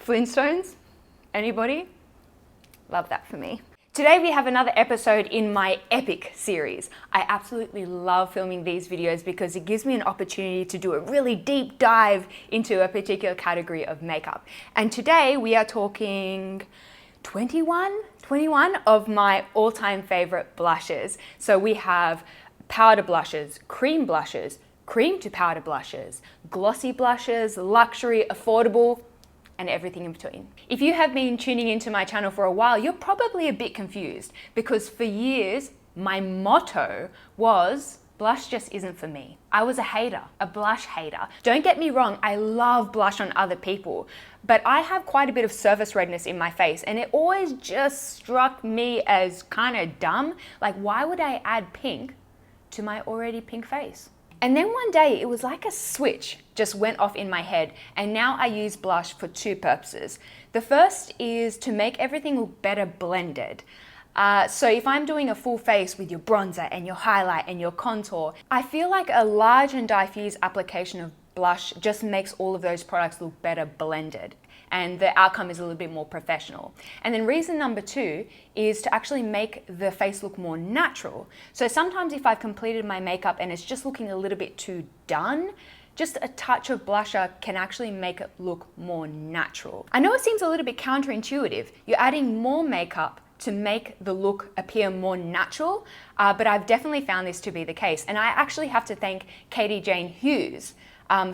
Flintstones? Anybody? Love that for me. Today we have another episode in my epic series. I absolutely love filming these videos because it gives me an opportunity to do a really deep dive into a particular category of makeup. And today we are talking 21 of my all-time favorite blushes. So we have powder blushes, cream to powder blushes, glossy blushes, luxury, affordable, and everything in between. If you have been tuning into my channel for a while, you're probably a bit confused because for years, my motto was, blush just isn't for me. I was a hater, a blush hater. Don't get me wrong, I love blush on other people, but I have quite a bit of surface redness in my face and it always just struck me as kind of dumb. Like, why would I add pink to my already pink face? And then one day it was like a switch just went off in my head, and now I use blush for two purposes. The first is to make everything look better blended. So if I'm doing a full face with your bronzer and your highlight and your contour, I feel like a large and diffuse application of blush just makes all of those products look better blended, and the outcome is a little bit more professional. And then reason number two is to actually make the face look more natural. So sometimes if I've completed my makeup and it's just looking a little bit too done, just a touch of blusher can actually make it look more natural. I know it seems a little bit counterintuitive. You're adding more makeup to make the look appear more natural, but I've definitely found this to be the case. And I actually have to thank Katie Jane Hughes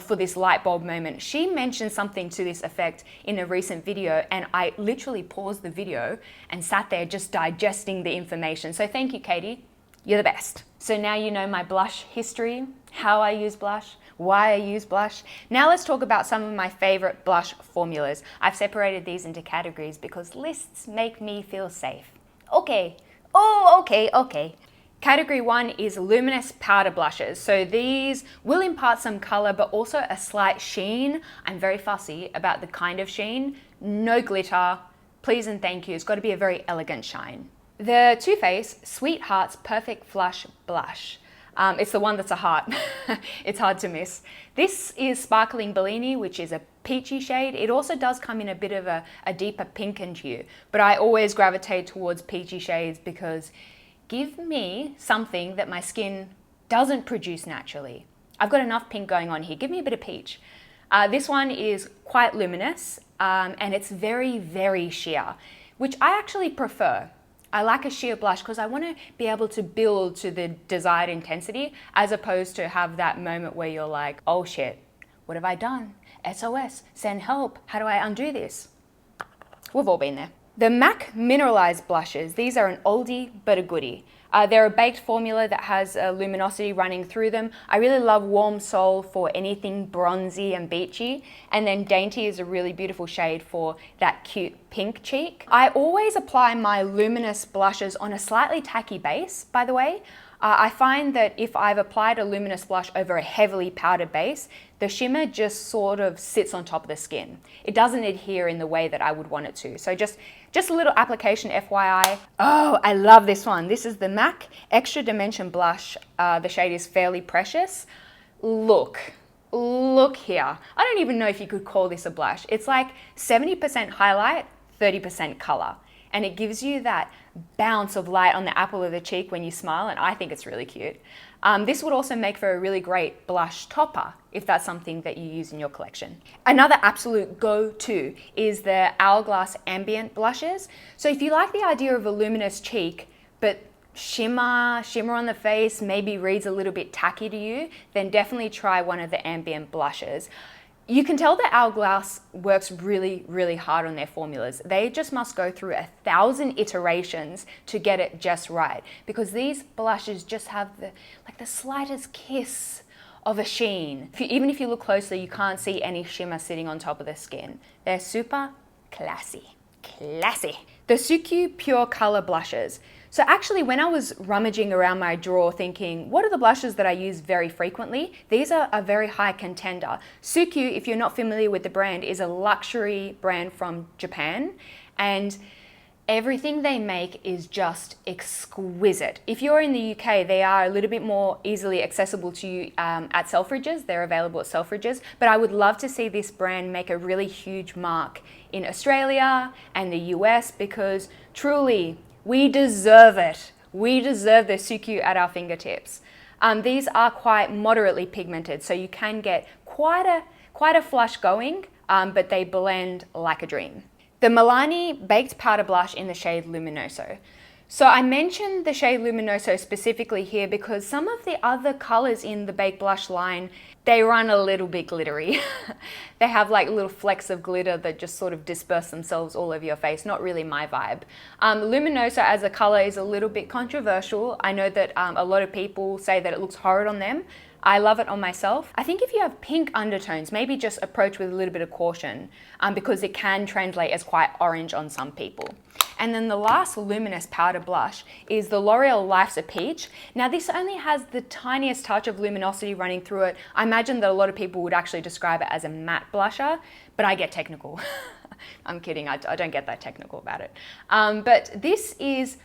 for this light bulb moment. She mentioned something to this effect in a recent video, and I literally paused the video and sat there just digesting the information. So thank you, Katie. You're the best. So now you know my blush history, how I use blush, why I use blush. Now let's talk about some of my favorite blush formulas. I've separated these into categories because lists make me feel safe. Okay. Okay. Category one is luminous powder blushes. So these will impart some color, but also a slight sheen. I'm very fussy about the kind of sheen. No glitter, please and thank you. It's got to be a very elegant shine. The Too Faced Sweetheart's Perfect Flush Blush. It's the one that's a heart. It's hard to miss. This is Sparkling Bellini, which is a peachy shade. It also does come in a bit of a deeper pinkened hue, but I always gravitate towards peachy shades because give me something that my skin doesn't produce naturally. I've got enough pink going on here. Give me a bit of peach. This one is quite luminous and it's very, very sheer, which I actually prefer. I like a sheer blush because I want to be able to build to the desired intensity as opposed to have that moment where you're like, oh shit, what have I done? SOS, send help. How do I undo this? We've all been there. The MAC Mineralize blushes, these are an oldie but a goodie. They're a baked formula that has a luminosity running through them. I really love Warm Soul for anything bronzy and beachy. And then Dainty is a really beautiful shade for that cute pink cheek. I always apply my luminous blushes on a slightly tacky base, by the way. I find that if I've applied a luminous blush over a heavily powdered base, the shimmer just sort of sits on top of the skin. It doesn't adhere in the way that I would want it to. So just a little application FYI. Oh, I love this one. This is the MAC Extra Dimension Blush. The shade is Fairly Precious. Look here. I don't even know if you could call this a blush. It's like 70% highlight, 30% color. And it gives you that bounce of light on the apple of the cheek when you smile, and I think it's really cute. This would also make for a really great blush topper if that's something that you use in your collection. Another absolute go-to is the Hourglass Ambient blushes. So if you like the idea of a luminous cheek, but shimmer on the face maybe reads a little bit tacky to you, then definitely try one of the Ambient blushes. You can tell that Hourglass works really, really hard on their formulas. They just must go through 1,000 iterations to get it just right, because these blushes just have the slightest kiss of a sheen. Even if you look closely, you can't see any shimmer sitting on top of the skin. They're super classy. The SUQQU Pure Color Blushes. So actually, when I was rummaging around my drawer thinking, what are the blushes that I use very frequently? These are a very high contender. SUQQU, if you're not familiar with the brand, is a luxury brand from Japan. And Everything they make is just exquisite. If you're in the UK, they are a little bit more easily accessible to you at Selfridges. They're available at Selfridges, but I would love to see this brand make a really huge mark in Australia and the US, because truly, we deserve it. We deserve the SUQQU at our fingertips. These are quite moderately pigmented, so you can get quite a flush going, but they blend like a dream. The Milani Baked Powder Blush in the shade Luminoso. So I mentioned the shade Luminoso specifically here because some of the other colors in the Baked Blush line, they run a little bit glittery. They have like little flecks of glitter that just sort of disperse themselves all over your face. Not really my vibe. Luminoso as a color is a little bit controversial. I know that a lot of people say that it looks horrid on them. I love it on myself. I think if you have pink undertones, maybe just approach with a little bit of caution because it can translate as quite orange on some people. And then the last luminous powder blush is the L'Oreal Life's a Peach. Now this only has the tiniest touch of luminosity running through it. I imagine that a lot of people would actually describe it as a matte blusher, but I get technical. I'm kidding, I don't get that technical about it. But this is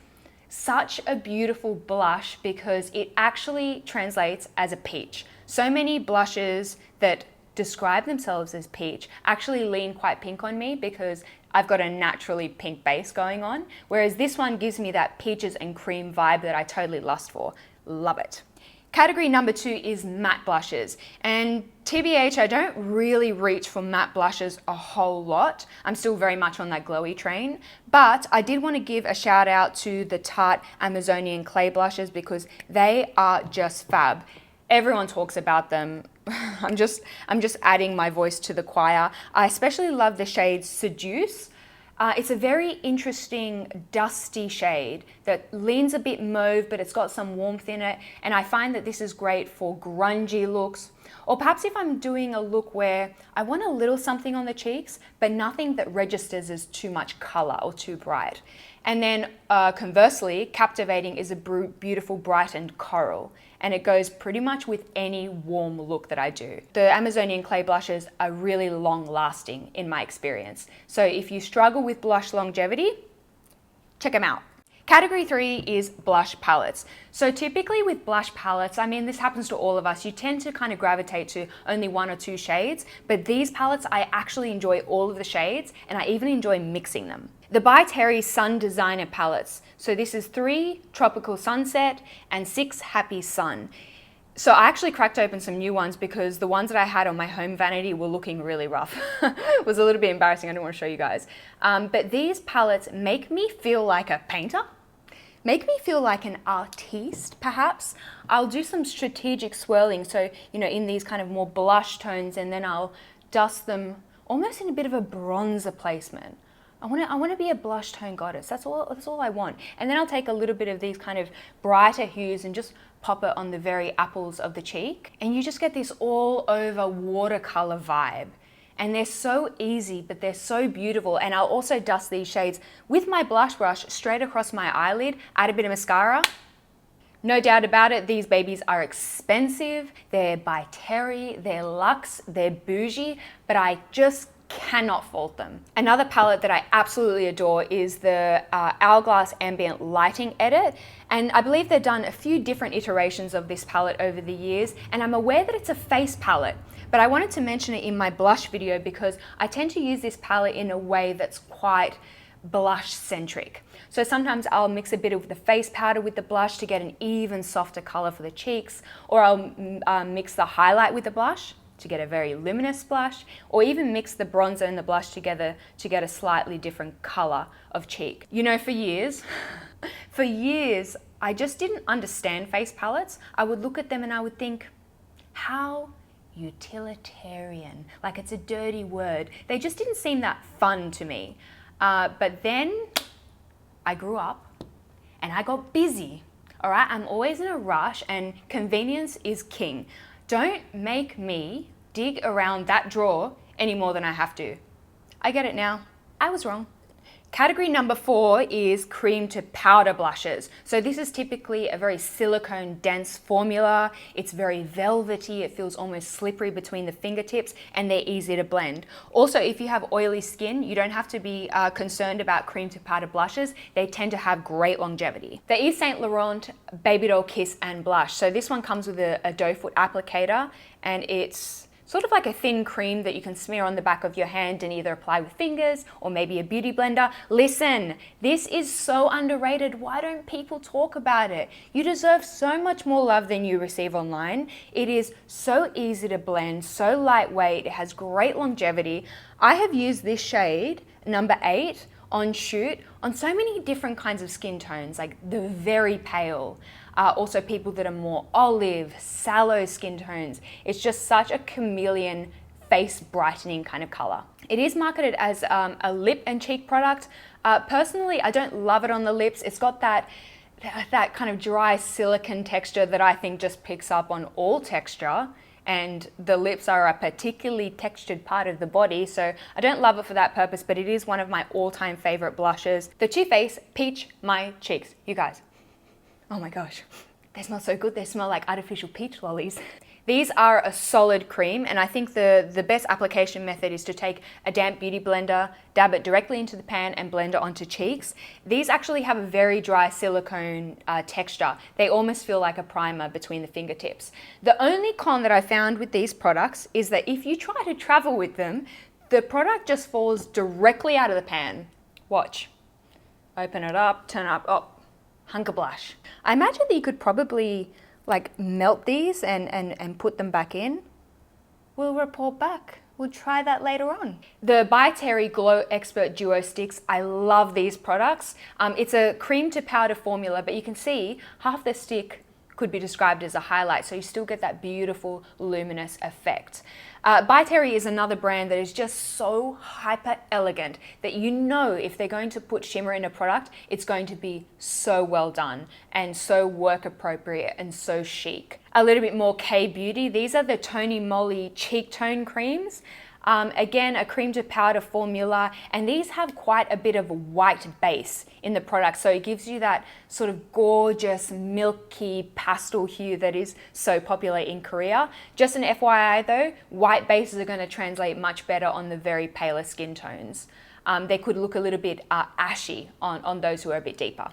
such a beautiful blush because it actually translates as a peach. So many blushes that describe themselves as peach actually lean quite pink on me because I've got a naturally pink base going on, whereas this one gives me that peaches and cream vibe that I totally lust for. Love it. Category number 2 is matte blushes, and TBH, I don't really reach for matte blushes a whole lot. I'm still very much on that glowy train, but I did want to give a shout out to the Tarte Amazonian clay blushes because they are just fab. Everyone talks about them. I'm just adding my voice to the choir. I especially love the shade Seduce. It's a very interesting dusty shade that leans a bit mauve, but it's got some warmth in it. And I find that this is great for grungy looks, or perhaps if I'm doing a look where I want a little something on the cheeks, but nothing that registers as too much color or too bright. And then conversely, Captivating is a beautiful brightened coral, and it goes pretty much with any warm look that I do. The Amazonian clay blushes are really long lasting in my experience. So if you struggle with blush longevity, check them out. Category 3 is blush palettes. So typically with blush palettes, I mean, this happens to all of us, you tend to kind of gravitate to only 1 or 2 shades, but these palettes, I actually enjoy all of the shades, and I even enjoy mixing them. The By Terry Sun Designer palettes. So this is 3 Tropical Sunset and 6 Happy Sun. So I actually cracked open some new ones because the ones that I had on my home vanity were looking really rough. It was a little bit embarrassing, I didn't want to show you guys. But these palettes make me feel like a painter, make me feel like an artiste perhaps. I'll do some strategic swirling, so you know, in these kind of more blush tones, and then I'll dust them almost in a bit of a bronzer placement. I want to be a blush tone goddess. That's all I want. And then I'll take a little bit of these kind of brighter hues and just pop it on the very apples of the cheek. And you just get this all over watercolor vibe. And they're so easy, but they're so beautiful. And I'll also dust these shades with my blush brush straight across my eyelid, add a bit of mascara. No doubt about it, these babies are expensive. They're by Terry, they're luxe, they're bougie, but I just cannot fault them. Another palette that I absolutely adore is the Hourglass Ambient Lighting Edit, and I believe they've done a few different iterations of this palette over the years, and I'm aware that it's a face palette, but I wanted to mention it in my blush video because I tend to use this palette in a way that's quite blush centric. So sometimes I'll mix a bit of the face powder with the blush to get an even softer color for the cheeks, or I'll mix the highlight with the blush to get a very luminous blush, or even mix the bronzer and the blush together to get a slightly different color of cheek. You know, for years, I just didn't understand face palettes. I would look at them and I would think, how utilitarian, like it's a dirty word. They just didn't seem that fun to me. But then I grew up and I got busy. All right, I'm always in a rush and convenience is king. Don't make me dig around that drawer any more than I have to. I get it now. I was wrong. Category number 4 is cream to powder blushes. So this is typically a very silicone dense formula. It's very velvety, it feels almost slippery between the fingertips, and they're easy to blend. Also, if you have oily skin, you don't have to be concerned about cream to powder blushes. They tend to have great longevity. The Yves Saint Laurent Baby Doll Kiss and Blush. So this one comes with a doe foot applicator, and it's sort of like a thin cream that you can smear on the back of your hand and either apply with fingers or maybe a beauty blender. Listen, this is so underrated. Why don't people talk about it? You deserve so much more love than you receive online. It is so easy to blend, so lightweight, it has great longevity. I have used this shade, number 8, on shoot on so many different kinds of skin tones, like the very pale, also people that are more olive, sallow skin tones. It's just such a chameleon face brightening kind of color. It is marketed as a lip and cheek product. Personally, I don't love it on the lips. It's got that kind of dry silicone texture that I think just picks up on all texture, and the lips are a particularly textured part of the body, so I don't love it for that purpose, but it is one of my all-time favorite blushes. The Too Faced Peach My Cheeks. You guys, oh my gosh, they smell so good. They smell like artificial peach lollies. These are a solid cream, and I think the best application method is to take a damp beauty blender, dab it directly into the pan and blend it onto cheeks. These actually have a very dry silicone texture. They almost feel like a primer between the fingertips. The only con that I found with these products is that if you try to travel with them, the product just falls directly out of the pan. Watch. Open it up, turn it up, oh, hunker blush. I imagine that you could probably like melt these and put them back in. We'll report back. We'll try that later on. The By Terry Glow Expert Duo Sticks. I love these products. It's a cream to powder formula, but you can see half the stick could be described as a highlight, so you still get that beautiful luminous effect. By Terry is another brand that is just so hyper elegant that you know if they're going to put shimmer in a product, it's going to be so well done and so work appropriate and so chic. A little bit more K-beauty. These are the Tony Moly cheek tone creams. Again, a cream to powder formula, and these have quite a bit of a white base in the product, so it gives you that sort of gorgeous milky pastel hue that is so popular in Korea. Just an FYI though, white bases are going to translate much better on the very paler skin tones. They could look a little bit ashy on those who are a bit deeper.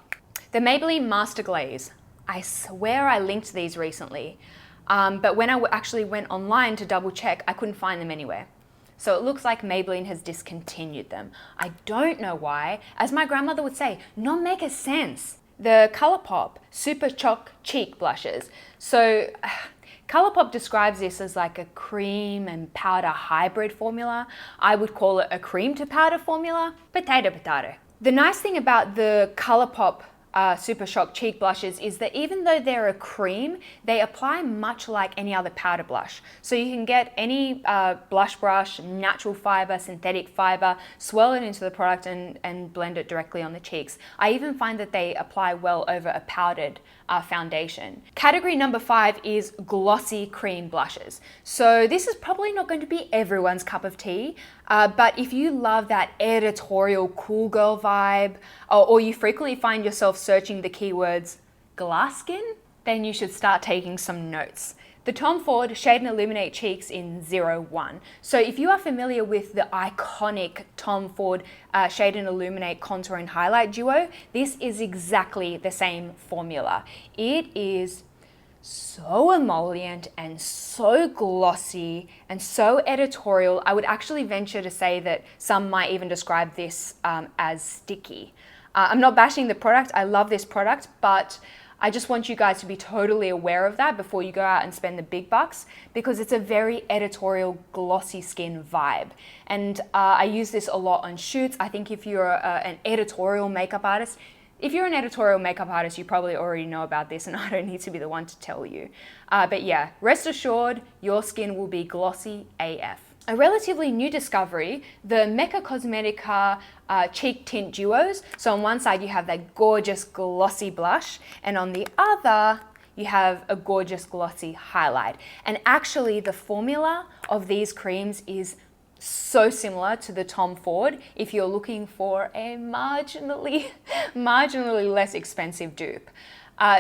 The Maybelline Master Glaze. I swear I linked these recently, but when I actually went online to double check, I couldn't find them anywhere. So it looks like Maybelline has discontinued them. I don't know why. As my grandmother would say, no make sense. The Colourpop Super Choc Cheek Blushes. So Colourpop describes this as like a cream and powder hybrid formula. I would call it a cream to powder formula. Potato, potato. The nice thing about the Colourpop Super Shock Cheek Blushes is that even though they're a cream, they apply much like any other powder blush. So you can get any blush brush, natural fiber, synthetic fiber, swirl it into the product and blend it directly on the cheeks. I even find that they apply well over a powdered foundation. Category number 5 is glossy cream blushes. So this is probably not going to be everyone's cup of tea, but if you love that editorial cool girl vibe, or you frequently find yourself searching the keywords glass skin, then you should start taking some notes. The Tom Ford Shade and Illuminate Cheeks in 01. So if you are familiar with the iconic Tom Ford Shade and Illuminate Contour and Highlight Duo, this is exactly the same formula. It is so emollient and so glossy and so editorial. I would actually venture to say that some might even describe this as sticky. I'm not bashing the product. I love this product, but I just want you guys to be totally aware of that before you go out and spend the big bucks, because it's a very editorial, glossy skin vibe. And I use this a lot on shoots. I think if you're an editorial makeup artist, you probably already know about this, and I don't need to be the one to tell you. But yeah, rest assured, your skin will be glossy AF. A relatively new discovery, the Mecca Cosmetica Cheek Tint Duos. So on one side you have that gorgeous glossy blush, and on the other you have a gorgeous glossy highlight. And actually the formula of these creams is so similar to the Tom Ford if you're looking for a marginally less expensive dupe.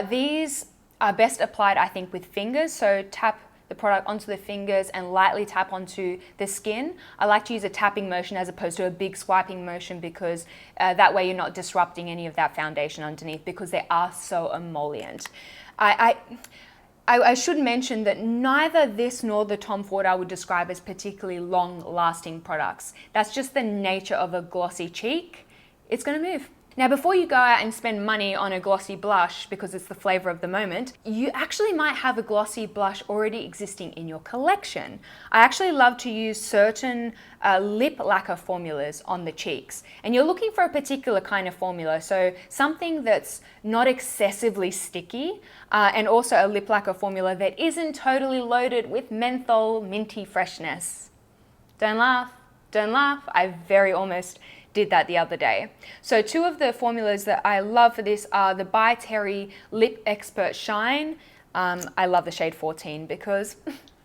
These are best applied, I think, with fingers. So tap the product onto the fingers and lightly tap onto the skin. I like to use a tapping motion as opposed to a big swiping motion because that way you're not disrupting any of that foundation underneath, because they are so emollient. I should mention that neither this nor the Tom Ford I would describe as particularly long-lasting products. That's just the nature of a glossy cheek. It's going to move. Now, before you go out and spend money on a glossy blush because it's the flavor of the moment, you actually might have a glossy blush already existing in your collection. I actually love to use certain lip lacquer formulas on the cheeks. And you're looking for a particular kind of formula, so something that's not excessively sticky, and also a lip lacquer formula that isn't totally loaded with menthol minty freshness. Don't laugh, don't laugh. I very almost did that the other day. So two of the formulas that I love for this are the By Terry Lip Expert Shine. I love the shade 14 because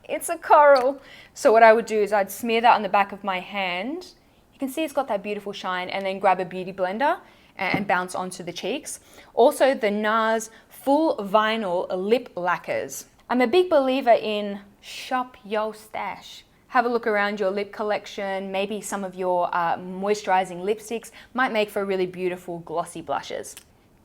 it's a coral. So what I would do is I'd smear that on the back of my hand. You can see it's got that beautiful shine, and then grab a beauty blender and bounce onto the cheeks. Also the NARS Full Vinyl Lip Lacquers. I'm a big believer in shop yo stash. Have a look around your lip collection. Maybe some of your moisturizing lipsticks might make for really beautiful glossy blushes.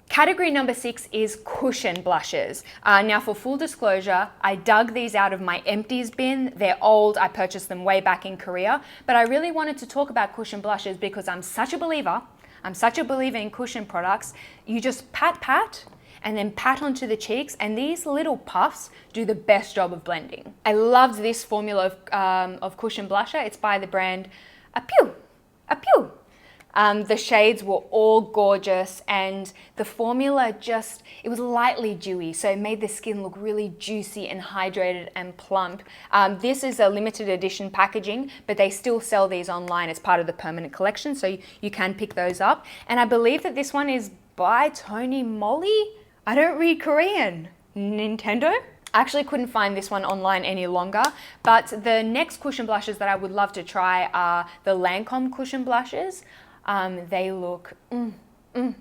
Category number 6 is cushion blushes. Now, for full disclosure, I dug these out of my empties bin. They're old. I purchased them way back in Korea, but I really wanted to talk about cushion blushes because I'm such a believer in cushion products. You just pat, and then pat onto the cheeks, and these little puffs do the best job of blending. I loved this formula of cushion blusher. It's by the brand SUQQU. The shades were all gorgeous, and the formula it was lightly dewy, so it made the skin look really juicy and hydrated and plump. This is a limited edition packaging, but they still sell these online as part of the permanent collection, so you can pick those up. And I believe that this one is by Tony Moly. I don't read Korean. Nintendo? I actually couldn't find this one online any longer, but the next cushion blushes that I would love to try are the Lancome cushion blushes. They look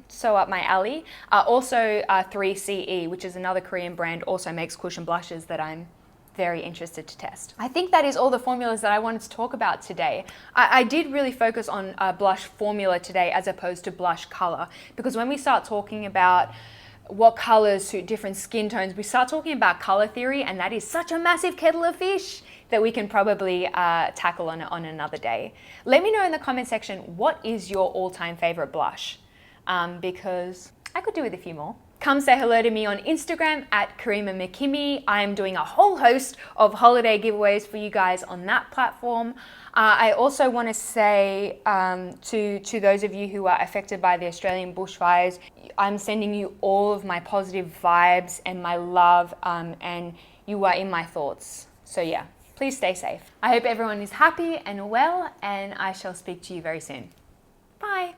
so up my alley. Also 3CE, which is another Korean brand, also makes cushion blushes that I'm very interested to test. I think that is all the formulas that I wanted to talk about today. I did really focus on blush formula today as opposed to blush color, because when we start talking about what colors suit different skin tones, we start talking about color theory, and that is such a massive kettle of fish that we can probably tackle on another day. Let me know in the comment section, what is your all-time favorite blush? Because I could do with a few more. Come say hello to me on Instagram at Karima McKimmy. I am doing a whole host of holiday giveaways for you guys on that platform. I also want to say to those of you who are affected by the Australian bushfires, I'm sending you all of my positive vibes and my love, and you are in my thoughts. So yeah, please stay safe. I hope everyone is happy and well, and I shall speak to you very soon. Bye.